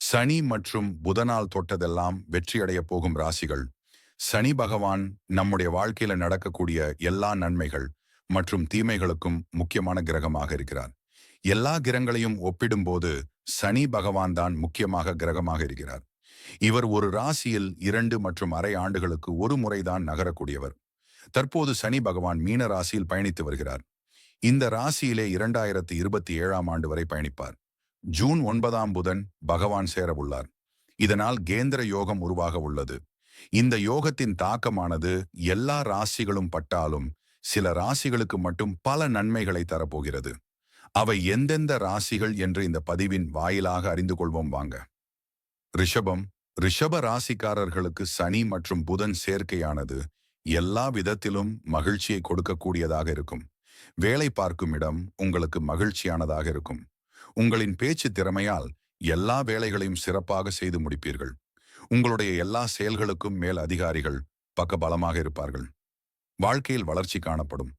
சனி மற்றும் புதனால் தொட்டதெல்லாம் வெற்றியடையப் போகும் ராசிகள். சனி பகவான் நம்முடைய வாழ்க்கையில நடக்கக்கூடிய எல்லா நன்மைகள் மற்றும் தீமைகளுக்கும் முக்கியமான கிரகமாக இருக்கிறார். எல்லா கிரகங்களையும் ஒப்பிடும்போது சனி பகவான் தான் முக்கியமாக கிரகமாக இருக்கிறார். இவர் ஒரு ராசியில் 2 மற்றும் அரை ஆண்டுகளுக்கு ஒரு முறைதான் நகரக்கூடியவர். தற்போது சனி பகவான் மீன ராசியில் பயணித்து வருகிறார். இந்த ராசியிலே 2027ஆம் ஆண்டு வரை பயணிப்பார். ஜூன் 9ஆம் புதன் பகவான் சேரவுள்ளார். இதனால் கேந்திர யோகம் உருவாக உள்ளது. இந்த யோகத்தின் தாக்கமானது எல்லா ராசிகளும் பட்டாலும் சில ராசிகளுக்கு மட்டும் பல நன்மைகளை தரப்போகிறது. அவை எந்தெந்த ராசிகள் என்று இந்த பதிவின் வாயிலாக அறிந்து கொள்வோம் வாங்க. ரிஷபம். ரிஷப ராசிக்காரர்களுக்கு சனி மற்றும் புதன் சேர்க்கையானது எல்லா விதத்திலும் மகிழ்ச்சியை கொடுக்கக்கூடியதாக இருக்கும். வேலை பார்க்கும் இடம் உங்களுக்கு மகிழ்ச்சியானதாக இருக்கும். உங்களின் பேச்சு திறமையால் எல்லா வேலைகளையும் சிறப்பாக செய்து முடிப்பீர்கள். உங்களுடைய எல்லா செயல்களுக்கும் மேல் அதிகாரிகள் பக்கபலமாக இருப்பார்கள். வாழ்க்கையில் வளர்ச்சி காணப்படும்.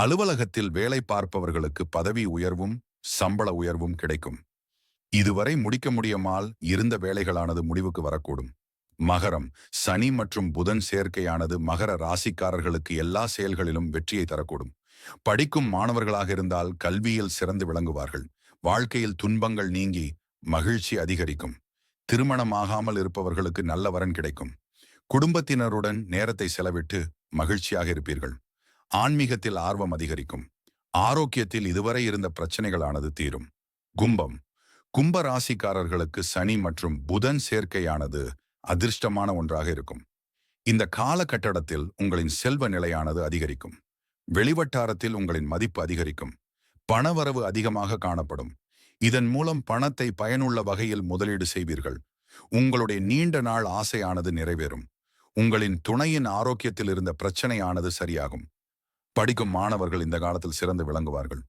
அலுவலகத்தில் வேலை பார்ப்பவர்களுக்கு பதவி உயர்வும் சம்பள உயர்வும் கிடைக்கும். இதுவரை முடிக்க முடியாமல் இருந்த வேலைகளானது முடிவுக்கு வரக்கூடும். மகரம். சனி மற்றும் புதன் சேர்க்கையானது மகர ராசிக்காரர்களுக்கு எல்லா செயல்களிலும் வெற்றியை தரக்கூடும். படிக்கும் மாணவர்களாக இருந்தால் கல்வியில் சிறந்து விளங்குவார்கள். வாழ்க்கையில் துன்பங்கள் நீங்கி மகிழ்ச்சி அதிகரிக்கும். திருமணமாகாமல் இருப்பவர்களுக்கு நல்ல வரன் கிடைக்கும். குடும்பத்தினருடன் நேரத்தை செலவிட்டு மகிழ்ச்சியாக இருப்பீர்கள். ஆன்மீகத்தில் ஆர்வம் அதிகரிக்கும். ஆரோக்கியத்தில் இதுவரை இருந்த பிரச்சனைகளானது தீரும். கும்பம். கும்ப ராசிக்காரர்களுக்கு சனி மற்றும் புதன் சேர்க்கையானது அதிர்ஷ்டமான ஒன்றாக இருக்கும். இந்த காலகட்டத்தில் உங்களின் செல்வ நிலையானது அதிகரிக்கும். வெளிவட்டாரத்தில் உங்களின் மதிப்பு அதிகரிக்கும். பணவரவு அதிகமாக காணப்படும். இதன் மூலம் பணத்தை பயனுள்ள வகையில் முதலீடு செய்வீர்கள். உங்களுடைய நீண்ட நாள் ஆசையானது நிறைவேறும். உங்களின் துணையின் ஆரோக்கியத்தில் இருந்த பிரச்சனையானது சரியாகும். படிக்கும் மாணவர்கள் இந்த காலத்தில் சிறந்து விளங்குவார்கள்.